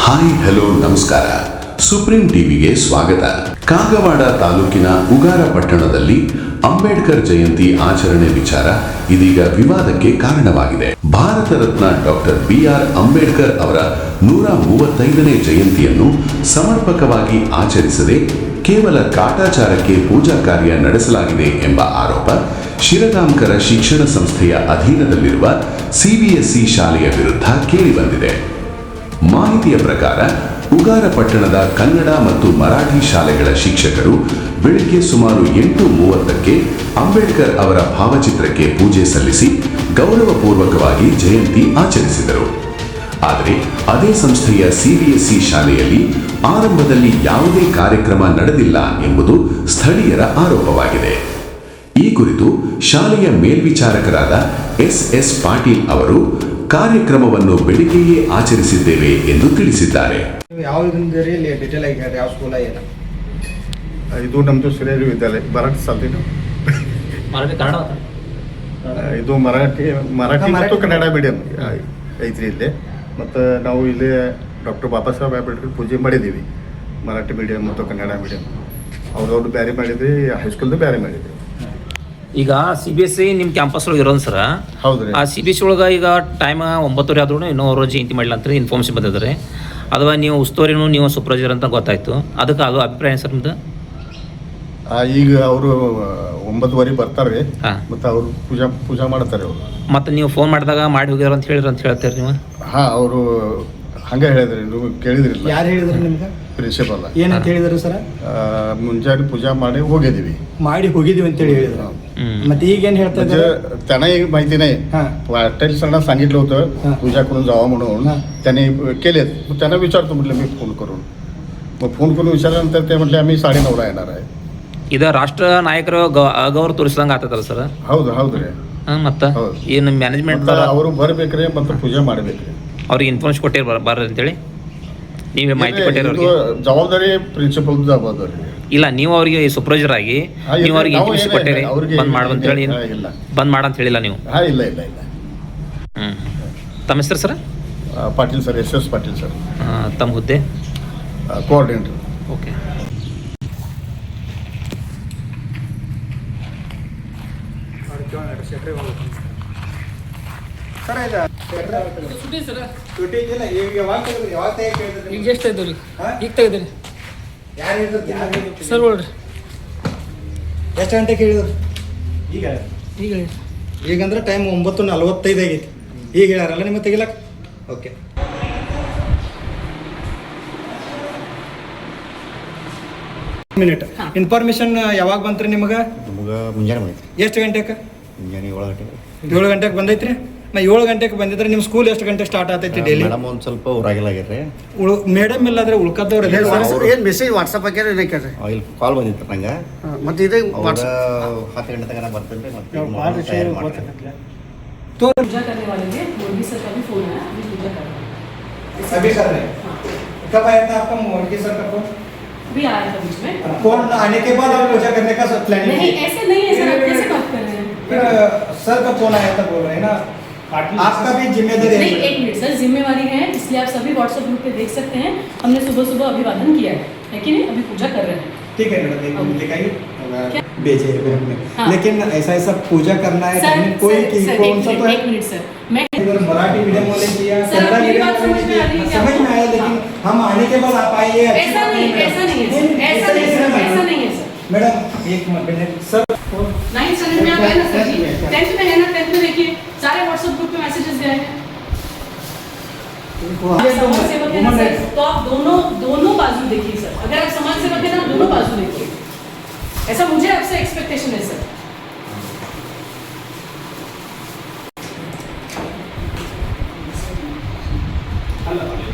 Hi hello ನಮಸ್ಕಾರ. Supreme ಟಿವಿಗೆ ಸ್ವಾಗತ. ಕಾಗವಾಡ ತಾಲೂಕಿನ ಉಗಾರ ಪಟ್ಟಣದಲ್ಲಿ ಅಂಬೇಡ್ಕರ್ ಜಯಂತಿ ಆಚರಣೆ ವಿಚಾರ ಇದೀಗ ವಿವಾದಕ್ಕೆ ಕಾರಣವಾಗಿದೆ. ಭಾರತ ರತ್ನ ಡಾಕ್ಟರ್ BR ಅಂಬೇಡ್ಕರ್ ಅವರ 135ನೇ ಜಯಂತಿಯನ್ನು ಸಮರ್ಪಕವಾಗಿ ಆಚರಿಸದೆ ಕೇವಲ ಕಾಟಾಚಾರಕ್ಕೆ ಪೂಜಾ ಕಾರ್ಯ ನಡೆಸಲಾಗಿದೆ ಎಂಬ ಆರೋಪ ಶಿರಗಾಂಕರ ಶಿಕ್ಷಣ ಸಂಸ್ಥೆಯ ಅಧೀನದಲ್ಲಿರುವ CBSE ಶಾಲೆಯ ವಿರುದ್ಧ ಕೇಳಿಬಂದಿದೆ. ಮಾಹಿತಿಯ ಪ್ರಕಾರ ಉಗಾರ ಪಟ್ಟಣದ ಕನ್ನಡ ಮತ್ತು ಮರಾಠಿ ಶಾಲೆಗಳ ಶಿಕ್ಷಕರು ಬೆಳಿಗ್ಗೆ ಸುಮಾರು 8:30ಕ್ಕೆ ಅಂಬೇಡ್ಕರ್ ಅವರ ಭಾವಚಿತ್ರಕ್ಕೆ ಪೂಜೆ ಸಲ್ಲಿಸಿ ಗೌರವಪೂರ್ವಕವಾಗಿ ಜಯಂತಿ ಆಚರಿಸಿದರು. ಆದರೆ ಅದೇ ಸಂಸ್ಥೆಯ CBSE ಶಾಲೆಯಲ್ಲಿ ಆರಂಭದಲ್ಲಿ ಯಾವುದೇ ಕಾರ್ಯಕ್ರಮ ನಡೆದಿಲ್ಲ ಎಂಬುದು ಸ್ಥಳೀಯರ ಆರೋಪವಾಗಿದೆ. ಈ ಕುರಿತು ಶಾಲೆಯ ಮೇಲ್ವಿಚಾರಕರಾದ SS ಪಾಟೀಲ್ ಅವರು ಕಾರ್ಯಕ್ರಮವನ್ನು ಬೆಳಿಗ್ಗೆಯೇ ಆಚರಿಸಿದ್ದೇವೆ ಎಂದು ತಿಳಿಸಿದ್ದಾರೆ. ಇದು ನಮ್ಮದು ಶ್ರೇಯ ವಿದ್ಯಾಲಯ ಮರಾಠಿ ಸಾಲ್ತಿದ್ದು ಇದು ಮರಾಠಿ ಮತ್ತು ಕನ್ನಡ ಮೀಡಿಯಂ ಐತ್ರಿ ಇಲ್ಲಿ. ಮತ್ತು ನಾವು ಇಲ್ಲಿ ಡಾಕ್ಟರ್ ಬಾಬಾ ಸಾಹೇಬ್ ಅಂಬೇಡ್ಕರ್ ಪೂಜೆ ಮಾಡಿದ್ದೀವಿ. ಮರಾಠಿ ಮೀಡಿಯಂ ಮತ್ತು ಕನ್ನಡ ಮೀಡಿಯಂ ಅವ್ರವ್ರು ಬೇರೆ ಮಾಡಿದ್ವಿ, ಹೈಸ್ಕೂಲ್ದು ಬೇರೆ ಮಾಡಿದ್ವಿ. ಈಗ CBSE ನಿಮ್ಮ ಕ್ಯಾಂಪಸ್ ಒಳಗೆ ಇರೋದು ಸರ. ಹೌದ್ರಿ. ಆ CBSE ಒಳಗೆ ಈಗ ಟೈಮ್ 9:00 ಆದ್ರೂ ಇನ್ನೂ ಅವರು ಜಯಂತಿ ಮಾಡಲಿ ಅಂತ ಇನ್ಫಾರ್ಮೇಷನ್ ಬಂದಿದ್ದಾರೆ. ಅಥವಾ ನೀವು ಉಸ್ತುವಾರಿನೂ ನೀವು ಸೂಪರ್ವೈಸರ್ ಅಂತ ಗೊತ್ತಾಯ್ತು, ಅದಕ್ಕೆ ಅದು ಅಭಿಪ್ರಾಯ ಸರ್ ನಿಮ್ದು? ಈಗ ಅವರು 9:15 ಬರ್ತಾರೆ ಮತ್ತು ಅವರು ಪೂಜಾ ಮಾಡ್ತಾರೆ ಅವರು. ಮತ್ತು ನೀವು ಫೋನ್ ಮಾಡಿದಾಗ ಮಾಡಿ ಹೋಗ್ಯಾರ ಅಂತ ಹೇಳ್ತಾರೆ ನೀವು? ಹಾಂ, ಅವರು ಹಂಗೆ ಹೇಳಿದ್ರಿ, ನೀವು ಕೇಳಿದ್ರಿಲ್ಲ? ಯಾರು ಹೇಳಿದ್ರು ನಿಮ್ಗೆ? ಪ್ರಿನ್ಸಿಪಲ್. ಏನಂತ ಹೇಳಿದ್ರು ಸರ್? ಮುಂಜಾನೆ ಪೂಜಾ ಮಾಡಿ ಹೋಗಿದ್ದೀವಿ ಅಂತ ಹೇಳಿ ಹೇಳಿದ್ರು. ಮತ್ತೆ ಈಗೇನು ಹೇಳ್ತಾ ಇದ್ದಾರೆ? त्यांना एक माहिती नाही, वाटेलसरांना सांगितलं होतं पूजा करून जावा म्हणून. त्याने केलेत. मग त्यांना विचारतो म्हटलं मी फोन करून. मग फोन करून विचारल्यानंतर ते म्हटले आम्ही 9:30ला येणार आहे. ಇದು ರಾಷ್ಟ್ರ ನಾಯಕರು ಅಗೌರವ ತೋರಿಸಿದಂಗೆ ಆಗ್ತದಲ್ಲ ಸರ್? ಹೌದು ರೀ. ಮತ್ತು ಏನು ಮ್ಯಾನೇಜ್ಮೆಂಟ್ ಅವರು ಬರ್ಬೇಕ್ರಿ ಮತ್ತು ಪೂಜೆ ಮಾಡ್ಬೇಕ್ರಿ. ಅವ್ರಿಗೆ ಇನ್ಫಾರ್ಮೇಷನ್ ಕೊಟ್ಟಿರ ಬರ್ರಿ ಅಂತೇಳಿ ನೀವೇ ಮಾಹಿತಿ ಕೊಟ್ಟಿರ? ಜವಾಬ್ದಾರಿ ಪ್ರಿನ್ಸಿಪಲ್ ಜವಾಬ್ದಾರಿ. ಇಲ್ಲ, ನೀವು ಅವರಿಗೆ ಸೂಪರ್ವೈಸರ್ ಆಗಿ ನೀವು ಅವ್ರಿಗೆ ಇನ್ಫಾರ್ಮೇಷನ್ ಕೊಟ್ಟಿರಿ ಬಂದ್ ಮಾಡಂತ ಹೇಳಿ? ಬಂದ್ ಮಾಡಂತ ಹೇಳಿಲ್ಲ ನೀವು? ಇಲ್ಲ. ತಮ್ಮ ಹೆಸರು sir? Patil sir, SS Patil sir. ತಮ್ಮ ಹುದ್ದೆ? ಕೋಆರ್ಡಿನೇಟರ್. ಓಕೆ. ಈಗ ಎಷ್ಟು ತೆಗ್ದವ್ರಿ? ಈಗ ತೆಗ್ದ್ರಿ ಸರ್ ನೋಡ್ರಿ. ಎಷ್ಟು ಗಂಟೆಗೆ ಹೇಳಿದ್ರು? ಈಗ ಈಗಂದ್ರೆ ಟೈಮ್ 9:45 ಆಗೈತಿ. ಈಗ ಹೇಳ್ಯಾರಲ್ಲ ನಿಮಗೆ ತೆಗಿಲಕ್ಕ? ಓಕೆ. ಮಿನಿಟ್ ಇನ್ಫಾರ್ಮೇಶನ್ ಯಾವಾಗ ಬಂತ್ರಿ ನಿಮಗೆ? ಮುಂಜಾನೆ ಬಂದೈತಿ. ಎಷ್ಟು ಗಂಟೆಗೆ? ಮುಂಜಾನೆ 7 ಗಂಟೆಗೆ. 7 ಗಂಟೆಗೆ ಬಂದೈತ್ರಿ. ನಾ 7 ಗಂಟೆಗೆ ಬಂದಿದ್ರೆ ನಿಮ್ಮ ಸ್ಕೂಲ್ ಎಷ್ಟು ಗಂಟೆಗೆ ಸ್ಟಾರ್ಟ್ ಆಗ್ತೈತಿ ಡೈಲಿ? ಮೇಡಮ್ ಒಂದು ಸ್ವಲ್ಪ ಊರಾಗಿಲ್ಲಾಗ್ಯಾರ್ರಿ. ಮೇಡಮ್ ಇಲ್ಲಾದ್ರೆ ಉಳ್ಕದವ್ರು ಏನು ಮೆಸೇಜ್ ವಾಟ್ಸಪ್ ಹಾಕ್ಯಾರ ಏನಕ್ಕೆ? ಇಲ್ಲಿ ಕಾಲ್ ಬಂದಿತ್ತು ನಂಗೆ. ಮತ್ತೆ ಇದು 10 ಗಂಟೆ ತನಕ ಬರ್ತೇನೆ. ಮತ್ತೆ तो पूजा करने वाले थे, मोदी सर का भी फोन आया, अभी पूजा कर रहे हैं। अभी कर रहे हैं? कब आया था आपका मोदी सर का फोन? अभी आया था बीच में। फोन आने के बाद आप पूजा करने का प्लानिंग? नहीं, ऐसे नहीं है सर, आप कैसे बात कर रहे हैं? फिर सर का फोन आया था बोल रहे हैं ना, आपका भी जिम्मेदारी है? नहीं, 1 मिनट सर, जिम्मेवारी है, इसलिए आप सभी व्हाट्सएप ग्रुप पे देख सकते हैं। हमने सुबह सुबह अभिवादन किया है कि नहीं? अभी पूजा कर रहे हैं। ठीक है मैडम, दिखाइए भेजे हमने। लेकिन ऐसा पूजा करना है कोई की कौन सा? तो 1 मिनट सर, मैं इधर मराठी मीडियम वाले किया, कन्नड़ा मीडियम वाले किया, समझ में आया। लेकिन हम आने के बाद आप आइए। ऐसा नहीं है सर, ऐसा नहीं है सर। मैडम एक मिनट सर, 9th स्टैंडर्ड में आप है ना सर जी? 10th में है ना? 10th में देखिए सारे व्हाट्सएप ग्रुप पे मैसेजेस गए हैं। समाज सेवक है ना सर, तो आप दोनों बाजू देखिए सर। अगर आप समाज सेवक है ना, दोनों बाजू देखिए। ऐसा मुझे आपसे एक्सपेक्टेशन है सर।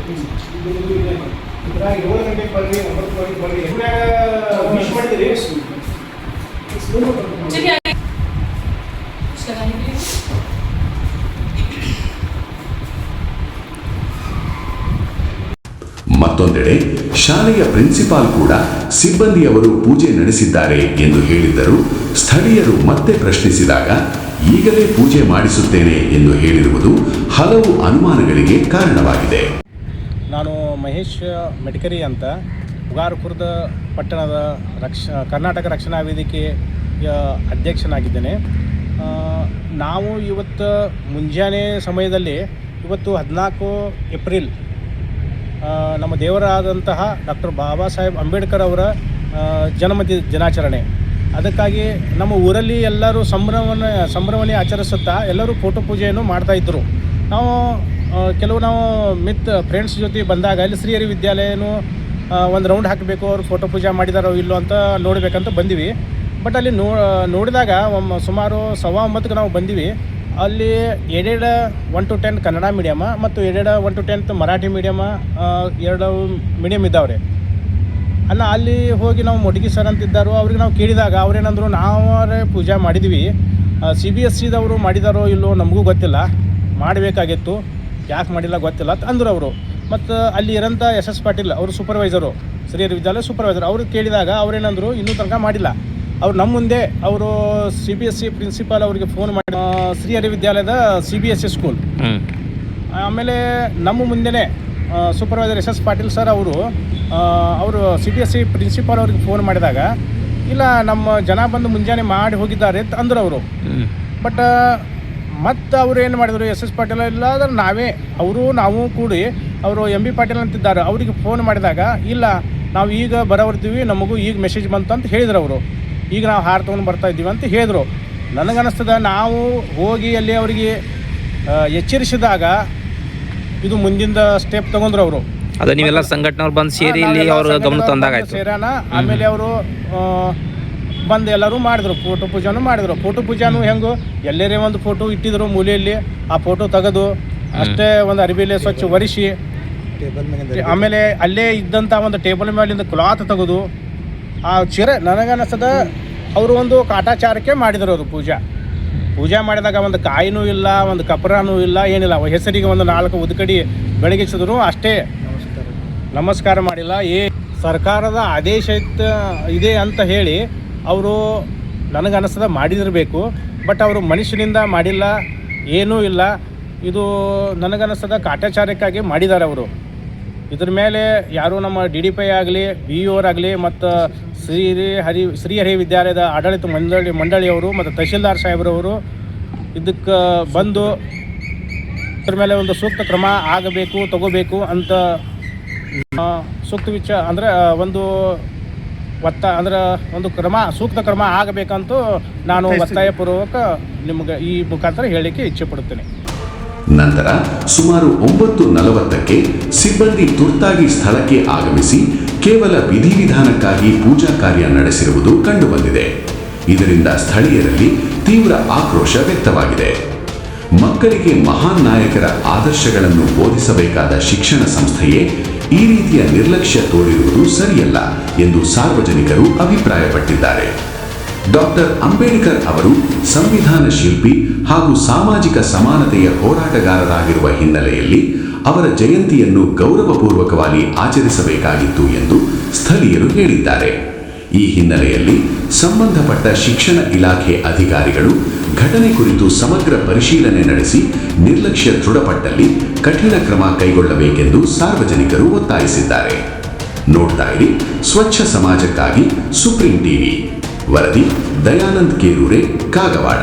चलिए आगे कुछ लगाने के लिए ಮತ್ತೊಂದೆಡೆ ಶಾಲೆಯ ಪ್ರಿನ್ಸಿಪಾಲ್ ಕೂಡ ಸಿಬ್ಬಂದಿಯವರು ಪೂಜೆ ನಡೆಸಿದ್ದಾರೆ ಎಂದು ಹೇಳಿದ್ದರು. ಸ್ಥಳೀಯರು ಮತ್ತೆ ಪ್ರಶ್ನಿಸಿದಾಗ ಈಗಲೇ ಪೂಜೆ ಮಾಡಿಸುತ್ತೇನೆ ಎಂದು ಹೇಳಿರುವುದು ಹಲವು ಅನುಮಾನಗಳಿಗೆ ಕಾರಣವಾಗಿದೆ. ನಾನು ಮಹೇಶ್ ಮೆಡ್ಕರಿ ಅಂತ ಉಗಾರಖುರ್ದ ಪಟ್ಟಣದ ಕರ್ನಾಟಕ ರಕ್ಷಣಾ ವೇದಿಕೆಯ ಅಧ್ಯಕ್ಷನಾಗಿದ್ದೇನೆ. ನಾವು ಇವತ್ತು ಮುಂಜಾನೆ ಸಮಯದಲ್ಲಿ ಇವತ್ತು 14 ಏಪ್ರಿಲ್ ನಮ್ಮ ದೇವರಾದಂತಹ ಡಾಕ್ಟರ್ ಬಾಬಾ ಸಾಹೇಬ್ ಅಂಬೇಡ್ಕರ್ ಅವರ ದಿನಾಚರಣೆ. ಅದಕ್ಕಾಗಿ ನಮ್ಮ ಊರಲ್ಲಿ ಎಲ್ಲರೂ ಸಂಭ್ರಮವನ್ನು ಆಚರಿಸುತ್ತಾ ಎಲ್ಲರೂ ಫೋಟೋ ಪೂಜೆಯನ್ನು ಮಾಡ್ತಾಯಿದ್ರು. ನಾವು ನಾವು ಫ್ರೆಂಡ್ಸ್ ಜೊತೆ ಬಂದಾಗ ಅಲ್ಲಿ ಶ್ರೀಹರಿ ವಿದ್ಯಾಲಯನೂ ಒಂದು ರೌಂಡ್ ಹಾಕಬೇಕು, ಅವ್ರು ಫೋಟೋ ಪೂಜೆ ಮಾಡಿದಾರೋ ಇಲ್ಲೋ ಅಂತ ನೋಡಬೇಕಂತ ಬಂದಿವಿ. ಬಟ್ ಅಲ್ಲಿ ನೋಡಿದಾಗ ಸುಮಾರು 9:15ಕ್ಕೆ ನಾವು ಬಂದಿವಿ. ಅಲ್ಲಿ 1 to 10 ಕನ್ನಡ ಮೀಡಿಯಮ ಮತ್ತು 1 to 10 ಮರಾಠಿ ಮೀಡಿಯಮ 2 ಮೀಡಿಯಮ್ ಇದ್ದಾವ್ರೆ. ಅಲ್ಲಿ ಹೋಗಿ ನಾವು ಮೊಟಗಿ ಸರ್ ಅಂತಿದ್ದಾರೋ ಅವ್ರಿಗೆ ನಾವು ಕೇಳಿದಾಗ ಅವ್ರೇನಂದ್ರು ನಾವೇ ಪೂಜೆ ಮಾಡಿದ್ವಿ, CBSEದವರು ಮಾಡಿದಾರೋ ಇಲ್ಲೋ ನಮಗೂ ಗೊತ್ತಿಲ್ಲ, ಮಾಡಬೇಕಾಗಿತ್ತು, ಯಾಕೆ ಮಾಡಿಲ್ಲ ಗೊತ್ತಿಲ್ಲ ಅಂತ ಅಂದರು ಅವರು. ಮತ್ತು ಅಲ್ಲಿ ಇರೋಂಥ SS ಪಾಟೀಲ್ ಅವರು ಸೂಪರ್ವೈಸರು, ಶ್ರೀಹರಿ ವಿದ್ಯಾಲಯ ಸೂಪರ್ವೈಸರ್, ಅವ್ರಿಗೆ ಕೇಳಿದಾಗ ಅವ್ರೇನಂದ್ರು ಇನ್ನೂ ತನಕ ಮಾಡಿಲ್ಲ. ಅವ್ರು ನಮ್ಮ ಮುಂದೆ ಅವರು CBSE ಪ್ರಿನ್ಸಿಪಾಲ್ ಅವರಿಗೆ ಫೋನ್ ಮಾಡಿ ಶ್ರೀಹರಿ ವಿದ್ಯಾಲಯದ CBSE ಸ್ಕೂಲ್, ಆಮೇಲೆ ನಮ್ಮ ಮುಂದೆನೇ ಸೂಪರ್ವೈಸರ್ SS ಪಾಟೀಲ್ ಸರ್ ಅವರು CBSE ಪ್ರಿನ್ಸಿಪಾಲ್ ಅವ್ರಿಗೆ ಫೋನ್ ಮಾಡಿದಾಗ ಇಲ್ಲ ನಮ್ಮ ಜನ ಬಂದು ಮುಂಜಾನೆ ಮಾಡಿ ಹೋಗಿದ್ದಾರೆ ಅಂತ ಅಂದರು ಅವರು. ಬಟ್ ಮತ್ತು ಅವರು ಏನು ಮಾಡಿದರು, SS ಪಾಟೀಲ್ ಇಲ್ಲಾದ್ರೆ ನಾವು ಕೂಡಿ ಅವರು MB ಪಾಟೀಲ್ ಅಂತಿದ್ದಾರೆ, ಅವರಿಗೆ ಫೋನ್ ಮಾಡಿದಾಗ ಇಲ್ಲ ನಾವು ಈಗ ಬರೋರ್ತೀವಿ, ನಮಗೂ ಈಗ ಮೆಸೇಜ್ ಬಂತಂತ ಹೇಳಿದ್ರು ಅವರು. ಈಗ ನಾವು ಹಾರ ತೊಗೊಂಡು ಬರ್ತಾ ಇದ್ದೀವಿ ಅಂತ ಹೇಳಿದ್ರು. ನನಗನ್ನಿಸ್ತದೆ ನಾವು ಹೋಗಿ ಅಲ್ಲಿ ಅವರಿಗೆ ಎಚ್ಚರಿಸಿದಾಗ ಇದು ಮುಂದಿನ ಸ್ಟೆಪ್ ತಗೊಂಡ್ರು ಅವರು. ಅದು ನೀವೆಲ್ಲ ಸಂಘಟನೆಯವ್ರು ಬಂದು ಸೇರಿ ಇಲ್ಲಿ ಅವ್ರ ಗಮನ ತಂದಾಗ ಸೇರೋಣ. ಆಮೇಲೆ ಅವರು ಬಂದು ಎಲ್ಲರೂ ಮಾಡಿದ್ರು, ಫೋಟೋ ಪೂಜಾನು ಮಾಡಿದ್ರು. ಫೋಟೋ ಪೂಜಾನು ಹೆಂಗು ಎಲ್ಲರೇ ಒಂದು ಫೋಟೋ ಇಟ್ಟಿದ್ರು ಮೂಲೆಯಲ್ಲಿ, ಆ ಫೋಟೋ ತೆಗೆದು ಅಷ್ಟೇ ಒಂದು ಅರಿಬಿಲೆ ಸ್ವಚ್ಛ ಒರೆಸಿ, ಆಮೇಲೆ ಅಲ್ಲೇ ಇದ್ದಂಥ ಒಂದು ಟೇಬಲ್ ಮೇಲಿಂದ ಕ್ಲಾತ್ ತೆಗೆದು ಆ ಚಿರೆ ನನಗನ್ನಿಸ್ತದ ಅವರು ಒಂದು ಕಾಟಾಚಾರಕ್ಕೆ ಮಾಡಿದರು. ಅವರು ಪೂಜೆ ಮಾಡಿದಾಗ ಒಂದು ಕಾಯಿನೂ ಇಲ್ಲ, ಒಂದು ಕಪ್ರಾನೂ ಇಲ್ಲ, ಏನಿಲ್ಲ, ಹೆಸರಿಗೆ ಒಂದು 4 ಉದ್ಕಡಿ ಬೆಳಗಿಸಿದ್ರು ಅಷ್ಟೇ, ನಮಸ್ಕಾರ ಮಾಡಿಲ್ಲ. ಸರ್ಕಾರದ ಆದೇಶ ಇದೆ ಅಂತ ಹೇಳಿ ಅವರು ನನಗನ್ನಿಸ್ತದ ಮಾಡಿದಿರಬೇಕು. ಬಟ್ ಅವರು ಮನುಷ್ಯನಿಂದ ಮಾಡಿಲ್ಲ, ಏನೂ ಇಲ್ಲ. ಇದು ನನಗನ್ನಿಸ್ತದ ಕಾಟಾಚಾರಕ್ಕಾಗಿ ಮಾಡಿದ್ದಾರೆ ಅವರು. ಇದ್ರ ಮೇಲೆ ಯಾರು ನಮ್ಮ DDPI ಆಗಲಿ, BEO ಆಗಲಿ ಮತ್ತು ಶ್ರೀಹರಿ ವಿದ್ಯಾಲಯದ ಆಡಳಿತ ಮಂಡಳಿಯವರು ಮತ್ತು ತಹಶೀಲ್ದಾರ್ ಸಾಹೇಬ್ರವರು ಇದಕ್ಕೆ ಬಂದು ಇದ್ರ ಮೇಲೆ ಒಂದು ಸೂಕ್ತ ಕ್ರಮ ತಗೋಬೇಕು ಅಂತ ಸೂಕ್ತ ಕ್ರಮ ಆಗಬೇಕಂತೂ ನಾನು ಒತ್ತಾಯಪೂರ್ವಕ ನಿಮಗೆ ಈ ಮುಖಾಂತರ ಹೇಳಲಿಕ್ಕೆ ಇಚ್ಛೆ ಪಡುತ್ತೇನೆ. ನಂತರ ಸುಮಾರು 9:40ಕ್ಕೆ ಸಿಬ್ಬಂದಿ ತುರ್ತಾಗಿ ಸ್ಥಳಕ್ಕೆ ಆಗಮಿಸಿ ಕೇವಲ ವಿಧಿವಿಧಾನಕ್ಕಾಗಿ ಪೂಜಾ ಕಾರ್ಯ ನಡೆಸಿರುವುದು ಕಂಡುಬಂದಿದೆ. ಇದರಿಂದ ಸ್ಥಳೀಯರಲ್ಲಿ ತೀವ್ರ ಆಕ್ರೋಶ ವ್ಯಕ್ತವಾಗಿದೆ. ಮಕ್ಕಳಿಗೆ ಮಹಾನ್ ನಾಯಕರ ಆದರ್ಶಗಳನ್ನು ಬೋಧಿಸಬೇಕಾದ ಶಿಕ್ಷಣ ಸಂಸ್ಥೆಯೇ ಈ ರೀತಿಯ ನಿರ್ಲಕ್ಷ್ಯ ತೋರಿರುವುದು ಸರಿಯಲ್ಲ ಎಂದು ಸಾರ್ವಜನಿಕರು ಅಭಿಪ್ರಾಯಪಟ್ಟಿದ್ದಾರೆ. ಡಾಕ್ಟರ್ ಅಂಬೇಡ್ಕರ್ ಅವರು ಸಂವಿಧಾನ ಶಿಲ್ಪಿ ಹಾಗೂ ಸಾಮಾಜಿಕ ಸಮಾನತೆಯ ಹೋರಾಟಗಾರರಾಗಿರುವ ಹಿನ್ನೆಲೆಯಲ್ಲಿ ಅವರ ಜಯಂತಿಯನ್ನು ಗೌರವಪೂರ್ವಕವಾಗಿ ಆಚರಿಸಬೇಕಾಗಿತ್ತು ಎಂದು ಸ್ಥಳೀಯರು ಹೇಳಿದ್ದಾರೆ. ಈ ಹಿನ್ನೆಲೆಯಲ್ಲಿ ಸಂಬಂಧಪಟ್ಟ ಶಿಕ್ಷಣ ಇಲಾಖೆ ಅಧಿಕಾರಿಗಳು ಘಟನೆ ಕುರಿತು ಸಮಗ್ರ ಪರಿಶೀಲನೆ ನಡೆಸಿ ನಿರ್ಲಕ್ಷ್ಯ ದೃಢಪಟ್ಟಲ್ಲಿ ಕಠಿಣ ಕ್ರಮ ಕೈಗೊಳ್ಳಬೇಕೆಂದು ಸಾರ್ವಜನಿಕರು ಒತ್ತಾಯಿಸಿದ್ದಾರೆ. ನೋಡ್ತಾ ಇರಿ ಸ್ವಚ್ಛ ಸಮಾಜಕ್ಕಾಗಿ ಸುಪ್ರೀಂ ಟಿವಿ. ವರದಿ ದಯಾನಂದ್ ಕೇರೂರೆ, ಕಾಗವಾಡ.